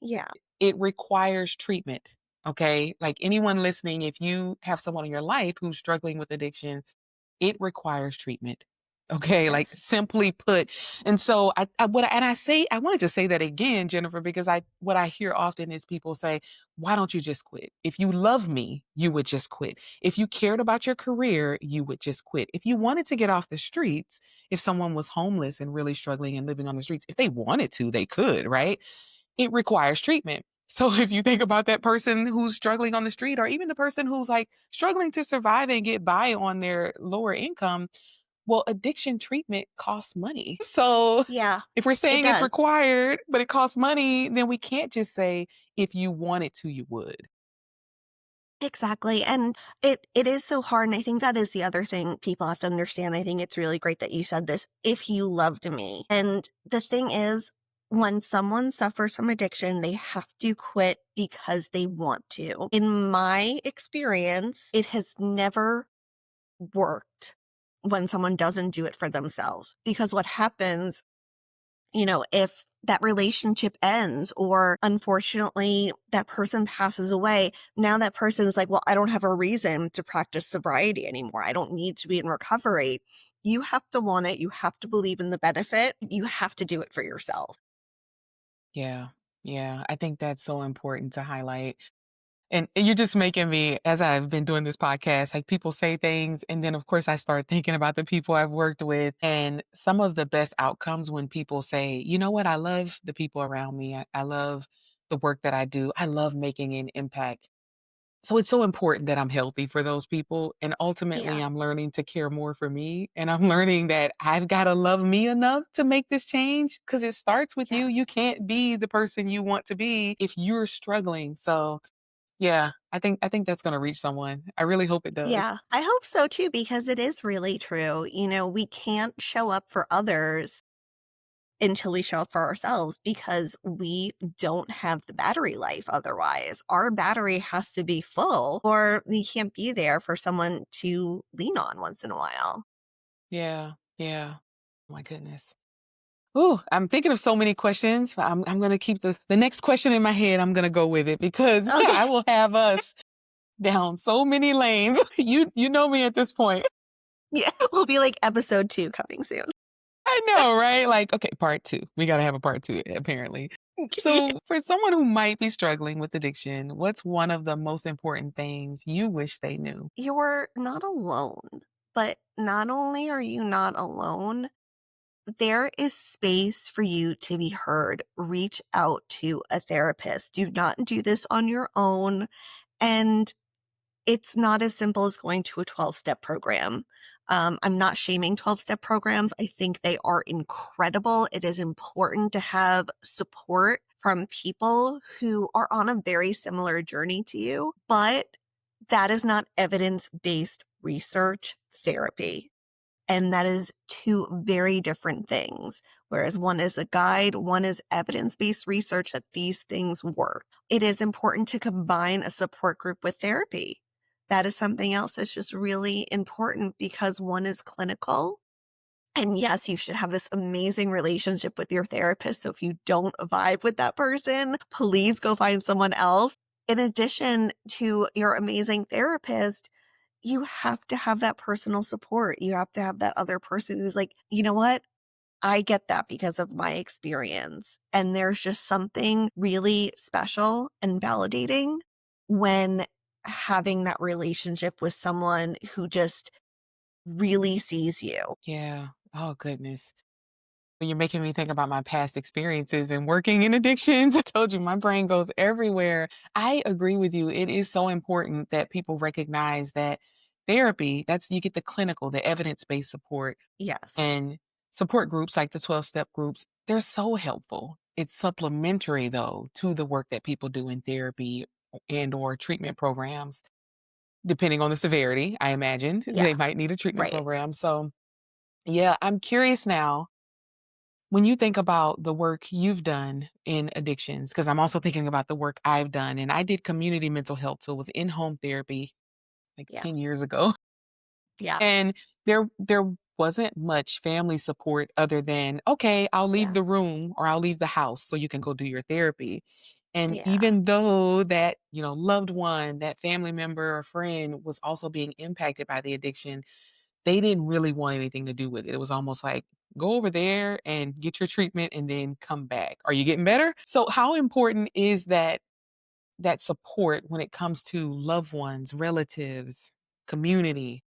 Yeah. It requires treatment. Okay. Like anyone listening, if you have someone in your life who's struggling with addiction, it requires treatment. Okay, like Yes. simply put. And so I wanted to say that again, Jennifer, because what I hear often is people say, why don't you just quit? If you love me, you would just quit. If you cared about your career, you would just quit. If you wanted to get off the streets, if someone was homeless and really struggling and living on the streets, if they wanted to, they could, right? It requires treatment. So if you think about that person who's struggling on the street, or even the person who's like struggling to survive and get by on their lower income, well, addiction treatment costs money. So Yeah, if we're it saying it's does. required, but it costs money, then we can't just say if you wanted to, you would. Exactly. And it is so hard. And I think that is the other thing people have to understand. I think it's really great that you said this. If you loved me. And the thing is, when someone suffers from addiction, they have to quit because they want to. In my experience, it has never worked when someone doesn't do it for themselves. Because what happens, if that relationship ends or unfortunately that person passes away, now that person is like, well, I don't have a reason to practice sobriety anymore. I don't need to be in recovery. You have to want it. You have to believe in the benefit. You have to do it for yourself. Yeah. Yeah. I think that's so important to highlight. And you're just making me, as I've been doing this podcast, like people say things. And then, of course, I start thinking about the people I've worked with and some of the best outcomes when people say, you know what, I love the people around me. I love the work that I do. I love making an impact. So it's so important that I'm healthy for those people. And ultimately, Yeah. I'm learning to care more for me. And I'm learning that I've got to love me enough to make this change because it starts with you. You Yes. can't be the person you want to be if you're struggling. So, yeah, I think that's gonna reach someone. I really hope it does. Yeah. I hope so too, because it is really true. We can't show up for others until we show up for ourselves because we don't have the battery life otherwise. Our battery has to be full or we can't be there for someone to lean on once in a while. Yeah, yeah. Oh my goodness. Ooh, I'm thinking of so many questions. I'm gonna keep the next question in my head, I'm gonna go with it because Okay. I will have us down so many lanes. You know me at this point. Yeah. We'll be like episode 2 coming soon. I know, right? Like, okay, part 2. We gotta have a part 2 apparently. So, for someone who might be struggling with addiction, what's one of the most important things you wish they knew? You're not alone. But not only are you not alone, there is space for you to be heard. Reach out to a therapist. Do not do this on your own. And it's not as simple as going to a 12-step program. I'm not shaming 12-step programs. I think they are incredible. It is important to have support from people who are on a very similar journey to you, but that is not evidence-based research therapy. And that is two very different things. Whereas one is a guide, one is evidence-based research that these things work. It is important to combine a support group with therapy. That is something else that's just really important because one is clinical. And yes, you should have this amazing relationship with your therapist. So if you don't vibe with that person, please go find someone else. In addition to your amazing therapist, you have to have that personal support. You have to have that other person who's like, you know what? I get that because of my experience. And there's just something really special and validating when having that relationship with someone who just really sees you. Yeah. Oh goodness. You're making me think about my past experiences and working in addictions. I told you my brain goes everywhere. I agree with you. It is so important that people recognize that therapy, that's you get the clinical, the evidence-based support Yes. and support groups like the 12-step groups. They're so helpful. It's supplementary though to the work that people do in therapy and or treatment programs. Depending on the severity, I imagine they Yeah. might need a treatment Right. program. So, yeah, I'm curious now when you think about the work you've done in addictions, because I'm also thinking about the work I've done, and I did community mental health, so it was in-home therapy like Yeah. 10 years ago. Yeah. And there wasn't much family support other than, "Okay, I'll leave Yeah. the room or I'll leave the house so you can go do your therapy." And Yeah. even though that, loved one, that family member or friend was also being impacted by the addiction, they didn't really want anything to do with it. It was almost like, go over there and get your treatment and then come back. Are you getting better? So how important is that support when it comes to loved ones, relatives, community?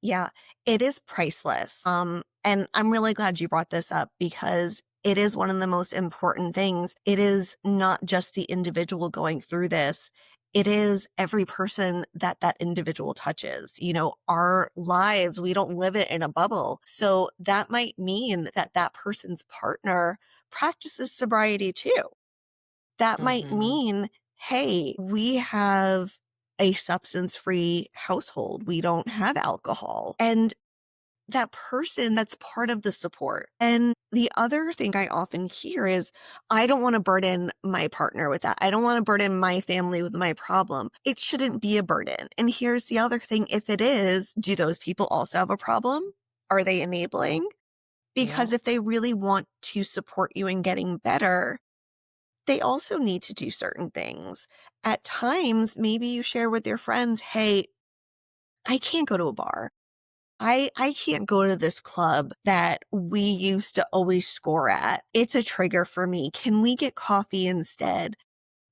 Yeah, it is priceless. And I'm really glad you brought this up because it is one of the most important things. It is not just the individual going through this. It is every person that that individual touches. Our lives, we don't live it in a bubble. So that might mean that that person's partner practices sobriety too. That might Mhm. mean, hey, we have a substance free household. We don't have alcohol. And that person, that's part of the support. And the other thing I often hear is, I don't want to burden my partner with that. I don't want to burden my family with my problem. It shouldn't be a burden. And here's the other thing. If it is, do those people also have a problem? Are they enabling? Because Yep. if they really want to support you in getting better, they also need to do certain things. At times, maybe you share with your friends, hey, I can't go to a bar. I can't go to this club that we used to always score at. It's a trigger for me. Can we get coffee instead?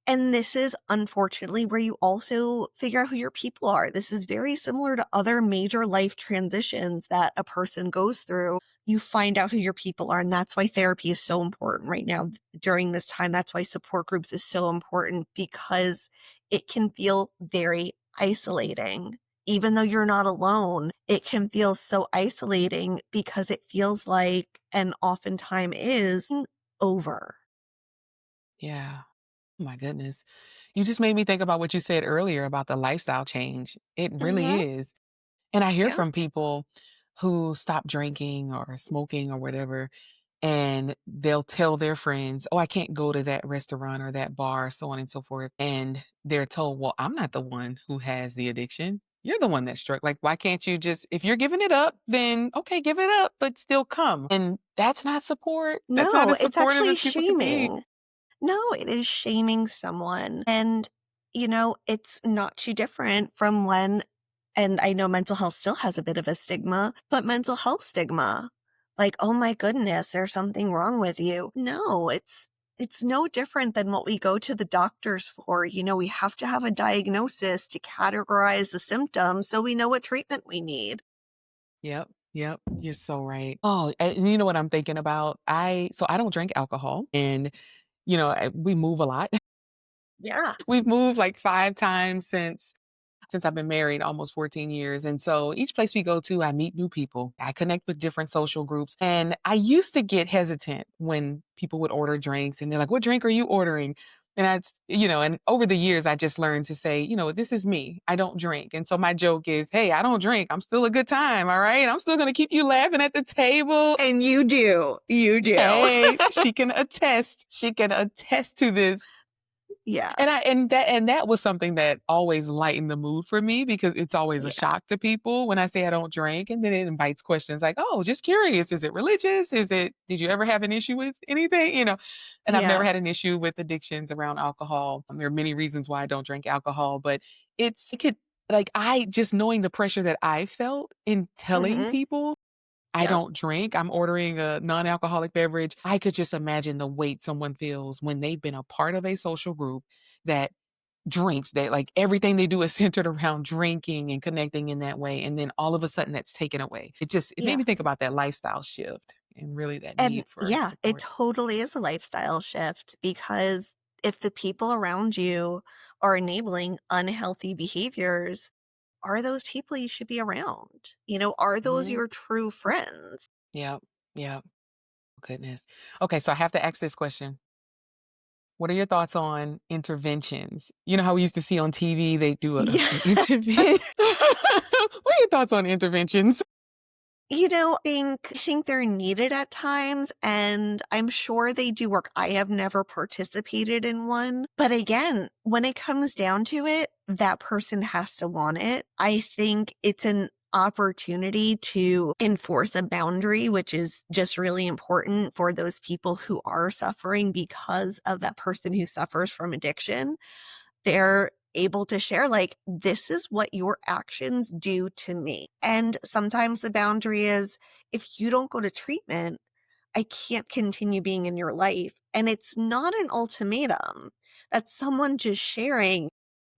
And this is unfortunately where you also figure out who your people are. This is very similar to other major life transitions that a person goes through. You find out who your people are. And that's why therapy is so important right now during this time. That's why support groups is so important because it can feel very isolating. Even though you're not alone, it can feel so isolating because it feels like, and oftentimes is, over. Yeah. Oh my goodness. You just made me think about what you said earlier about the lifestyle change. It really Hmm. is. And I hear Yeah. from people who stop drinking or smoking or whatever, and they'll tell their friends, "Oh, I can't go to that restaurant or that bar," so on and so forth. And they're told, "Well, I'm not the one who has the addiction. You're the one that's struck. Like, why can't you just, if you're giving it up, then okay, give it up, but still come." And that's not support. That's not No, as it's supportive actually as people could be. shaming. No, it is shaming someone. And, it's not too different from when, and I know mental health still has a bit of a stigma, but mental health stigma, like, oh my goodness, there's something wrong with you. No, it's no different than what we go to the doctors for. We have to have a diagnosis to categorize the symptoms so we know what treatment we need. Yep, yep, you're so right. Oh, and you know what I'm thinking about? I don't drink alcohol, and, we move a lot. Yeah. We've moved like 5 times since I've been married almost 14 years. And so each place we go to, I meet new people. I connect with different social groups. And I used to get hesitant when people would order drinks and they're like, "What drink are you ordering?" And and over the years, I just learned to say, "This is me. I don't drink." And so my joke is, "Hey, I don't drink. I'm still a good time. All right. I'm still going to keep you laughing at the table." And you do. You do. Hey, she can attest. She can attest to this. Yeah. And that was something that always lightened the mood for me because it's always a Yeah. shock to people when I say I don't drink, and then it invites questions like, "Oh, just curious, is it religious? Did you ever have an issue with anything?" And I've never Yeah. had an issue with addictions around alcohol. There are many reasons why I don't drink alcohol, but it could, like, I just knowing the pressure that I felt in telling Mhm. people I Yep. don't drink, I'm ordering a non-alcoholic beverage. I could just imagine the weight someone feels when they've been a part of a social group that drinks, that, like, everything they do is centered around drinking and connecting in that way, and then all of a sudden that's taken away. It made Yeah. me think about that lifestyle shift and really that And need for yeah, it support. totally is a lifestyle shift because if the people around you are enabling unhealthy behaviors, are those people you should be around? Are those Mhm. your true friends? Yep, yep. Goodness. Okay, so I have to ask this question. What are your thoughts on interventions? You know how we used to see on TV, they do Yeah. an intervention. What are your thoughts on interventions? I think they're needed at times, and I'm sure they do work. I have never participated in one. But again, when it comes down to it, that person has to want it. I think it's an opportunity to enforce a boundary, which is just really important for those people who are suffering because of that person who suffers from addiction. They're able to share, like, this is what your actions do to me. And sometimes the boundary is, if you don't go to treatment, I can't continue being in your life. And it's not an ultimatum. That's someone just sharing,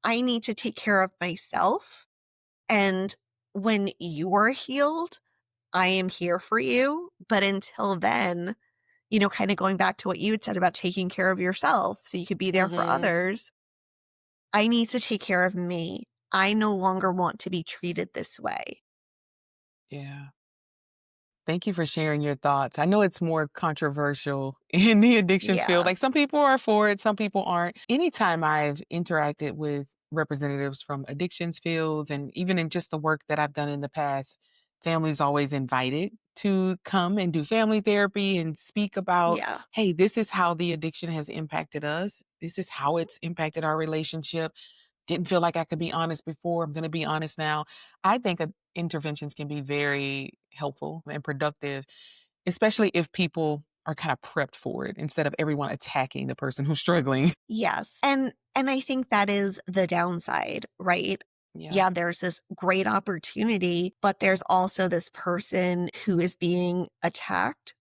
I need to take care of myself. And when you are healed, I am here for you. But until then, kind of going back to what you had said about taking care of yourself so you could be there for Mhm. others, I need to take care of me. I no longer want to be treated this way. Yeah. Thank you for sharing your thoughts. I know it's more controversial in the addictions field. Yeah. Like some people are for it, some people aren't. Anytime I've interacted with representatives from addictions fields and even in just the work that I've done in the past, families always invited to come and do family therapy and speak about, Yeah. hey, this is how the addiction has impacted us. This is how it's impacted our relationship. Didn't feel like I could be honest before. I'm going to be honest now. I think interventions can be very helpful and productive, especially if people are kind of prepped for it instead of everyone attacking the person who's struggling. Yes. And I think that is the downside, right? Yeah. Yeah, there's this great opportunity, but there's also this person who is being attacked,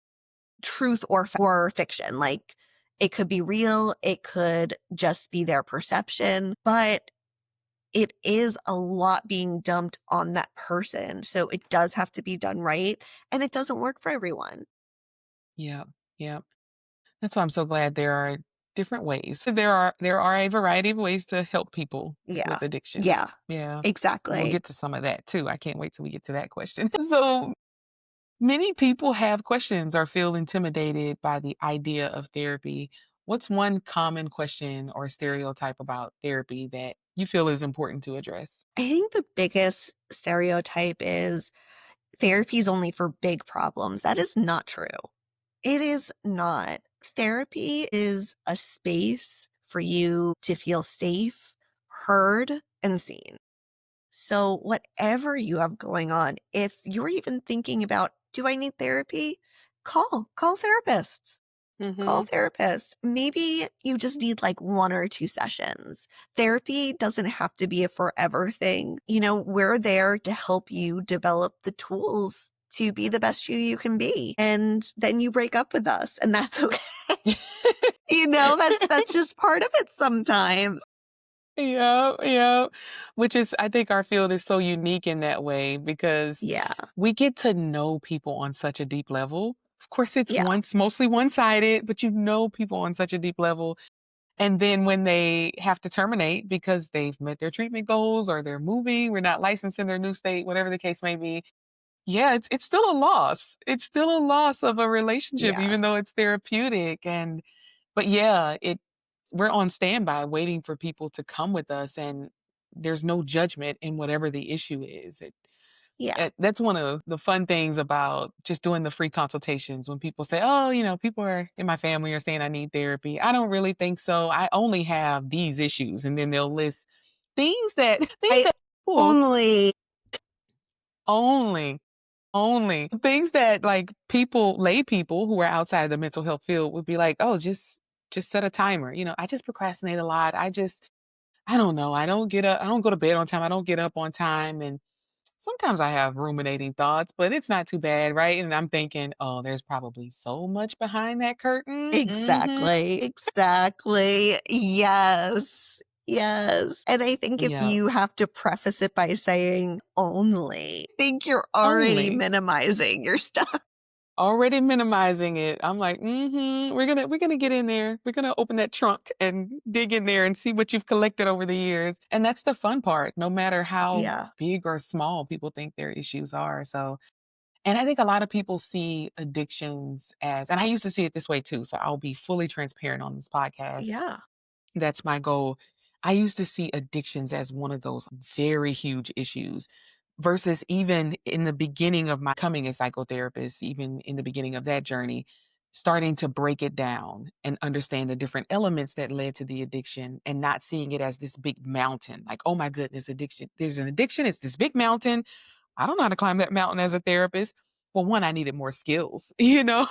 truth or fiction. Like, it could be real, it could just be their perception, but it is a lot being dumped on that person. So it does have to be done right, and it doesn't work for everyone. Yeah. Yeah. That's why I'm so glad there are different ways. There are a variety of ways to help people Yeah. with addictions. Yeah. Yeah. And we'll Exactly. get to some of that too. I can't wait till we get to that question. So many people have questions or feel intimidated by the idea of therapy. What's one common question or stereotype about therapy that you feel is important to address? I think the biggest stereotype is therapy is only for big problems. That is not true. It is not. Therapy is a space for you to feel safe, heard, and seen. So, whatever you have going on, if you're even thinking about, do I need therapy? Call therapists. Call Hmm. therapist. Maybe you just need like 1 or 2 sessions. Therapy doesn't have to be a forever thing. We're there to help you develop the tools to be the best you can be. And then you break up with us, and that's okay. That's just part of it sometimes. Yeah, yeah. Which is, I think our field is so unique in that way because Yeah. we get to know people on such a deep level. Of course, it's Yeah. once mostly one-sided, but you know people on such a deep level. And then when they have to terminate because they've met their treatment goals or they're moving, we're not licensed in their new state, whatever the case may be. Yeah, it's still a loss. It's still a loss of a relationship, Yeah. even though it's therapeutic. And but yeah, we're on standby waiting for people to come with us, and there's no judgment in whatever the issue is. Yeah. That's one of the fun things about just doing the free consultations when people say, "Oh, people are in my family are saying I need therapy." I don't really think so. I only have these issues, and then they'll list things that things I that people only only things that like lay people who are outside of the mental health field would be like, "Oh, just set a timer." I just procrastinate a lot. I don't know. I don't go to bed on time. I don't get up on time, and sometimes I have ruminating thoughts, but it's not too bad, right? And I'm thinking, "Oh, there's probably so much behind that curtain." Mhm. exactly, exactly. Yes, yes. And I think if Yeah, you have to preface it by saying only, I think you're already only. minimizing your stuff. Already minimizing it. I'm like, we're gonna get in there. We're gonna open that trunk and dig in there and see what you've collected over the years. And that's the fun part, no matter how Yeah, big or small people think their issues are. So, and I think a lot of people see addictions as, and I used to see it this way too. So I'll be fully transparent on this podcast. yeah, That's my goal. I used to see addictions as one of those very huge issues versus even in the beginning of my coming a psychotherapist, even in the beginning of that journey, starting to break it down and understand the different elements that led to the addiction and not seeing it as this big mountain. Like, oh my goodness, addiction. There's an addiction. It's this big mountain. I don't know how to climb that mountain as a therapist. Well, one, I needed more skills, you know?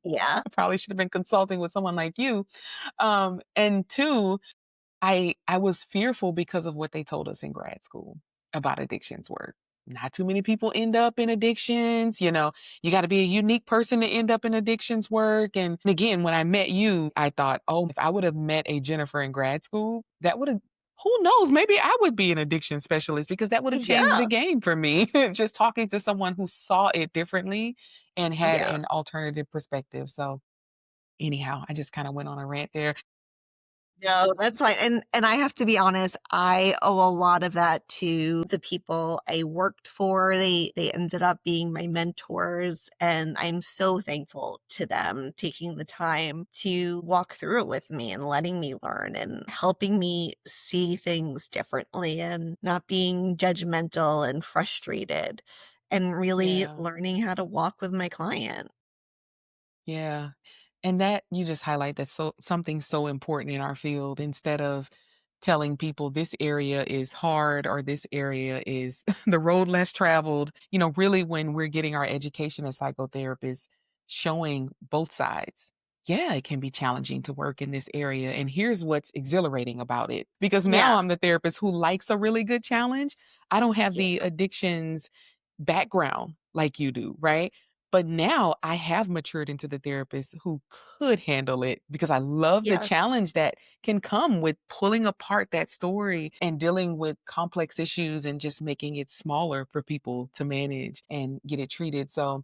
Yeah. I probably should have been consulting with someone like you. And two, I was fearful because of what they told us in grad school about addictions work. Not too many people end up in addictions, you gotta be a unique person to end up in addictions work, and again, when I met you, I thought, "Oh, if I would have met a Jennifer in grad school, that would've who knows, maybe I would be an addiction specialist because that would've changed the Yeah. game for me." Just talking to someone who saw it differently and had Yeah. an alternative perspective, so anyhow, I just kinda went on a rant there. No, that's fine, and I have to be honest, I owe a lot of that to the people I worked for. They ended up being my mentors, and I'm so thankful to them taking the time to walk through it with me and letting me learn and helping me see things differently and not being judgmental and frustrated and really Yeah. learning how to walk with my client. Yeah. And that you just highlight that something so important in our field instead of telling people this area is hard or this area is the road less traveled, really when we're getting our education as psychotherapists, showing both sides. Yeah, it can be challenging to work in this area. And here's what's exhilarating about it. Because now Yeah. I'm the therapist who likes a really good challenge. I don't have Yeah. the addictions background like you do, right? But now I have matured into the therapist who could handle it because I love the Yes. challenge that can come with pulling apart that story and dealing with complex issues and just making it smaller for people to manage and get it treated. So,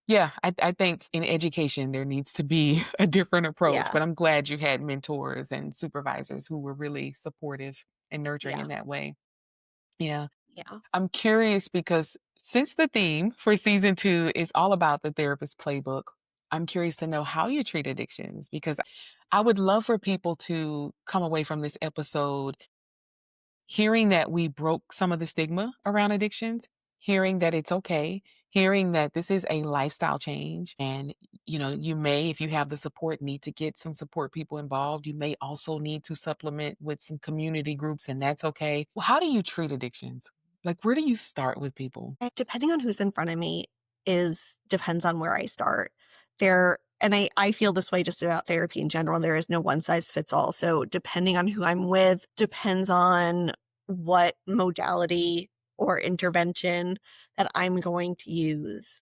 yeah, I think in education there needs to be a different approach, Yeah. but I'm glad you had mentors and supervisors who were really supportive and nurturing Yeah. in that way. Yeah. Yeah. I'm curious because since the theme for season 2 is all about the therapist playbook, I'm curious to know how you treat addictions because I would love for people to come away from this episode hearing that we broke some of the stigma around addictions, hearing that it's okay, hearing that this is a lifestyle change and you may, if you have the support, need to get some support people involved. You may also need to supplement with some community groups and that's okay. Well, how do you treat addictions? Like where do you start with people? Depending on who's in front of me is depends on where I start. There and I feel this way just about therapy in general. There is no one size fits all. So depending on who I'm with, depends on what modality or intervention that I'm going to use.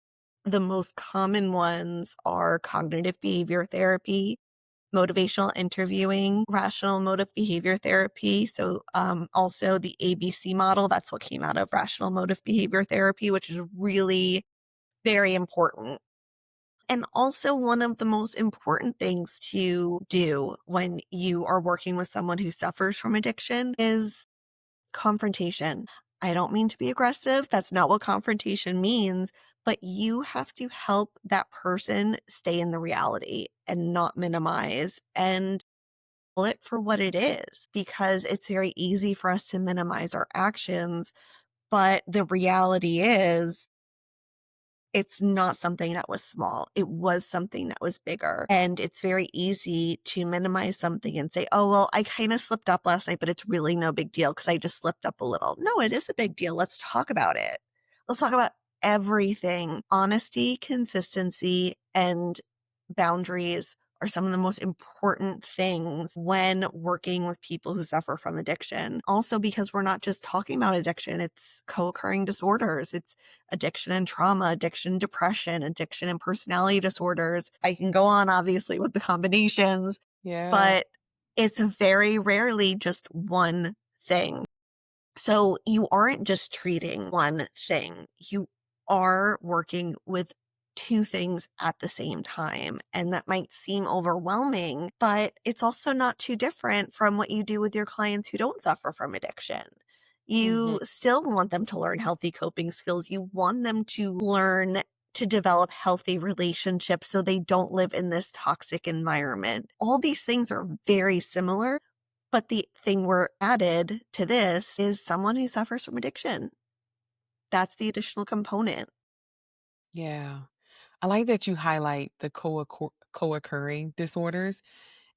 The most common ones are cognitive behavior therapy, motivational interviewing, rational motive behavior therapy. So, also the ABC model, that's what came out of rational motive behavior therapy, which is really very important. And also, one of the most important things to do when you are working with someone who suffers from addiction is confrontation. I don't mean to be aggressive. That's not what confrontation means. But you have to help that person stay in the reality and not minimize and it for what it is because it's very easy for us to minimize our actions. But the reality is, it's not something that was small. It was something that was bigger. And it's very easy to minimize something and say, oh, well, I kind of slipped up last night, but it's really no big deal because I just slipped up a little. No, it is a big deal. Let's talk about it. Let's talk about everything. Honesty, consistency, and boundaries are some of the most important things when working with people who suffer from addiction. Also, because we're not just talking about addiction, it's co occurring disorders. It's addiction and trauma, addiction, depression, addiction and personality disorders. I can go on, obviously, with the combinations, Yeah. but it's very rarely just one thing. So you aren't just treating one thing, you are working with two things at the same time. And that might seem overwhelming, but it's also not too different from what you do with your clients who don't suffer from addiction. Mhm. You still want them to learn healthy coping skills. You want them to learn to develop healthy relationships so they don't live in this toxic environment. All these things are very similar, but the thing we're added to this is someone who suffers from addiction. That's the additional component. Yeah. I like that you highlight the co-occurring disorders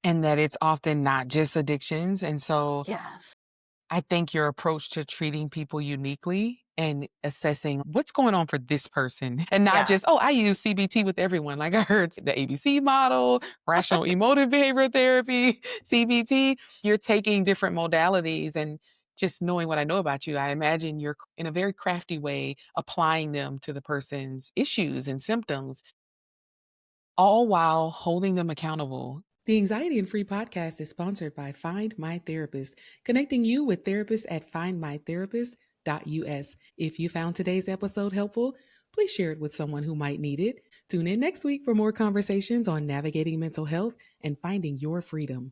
and that it's often not just addictions. And so Yes. I think your approach to treating people uniquely and assessing what's going on for this person and not Yeah. just, oh, I use CBT with everyone. Like I heard the ABC model, rational emotive behavior therapy, CBT. You're taking different modalities and just knowing what I know about you, I imagine you're in a very crafty way applying them to the person's issues and symptoms, all while holding them accountable. The Anxiety and Free podcast is sponsored by Find My Therapist, connecting you with therapists at findmytherapist.us. If you found today's episode helpful, please share it with someone who might need it. Tune in next week for more conversations on navigating mental health and finding your freedom.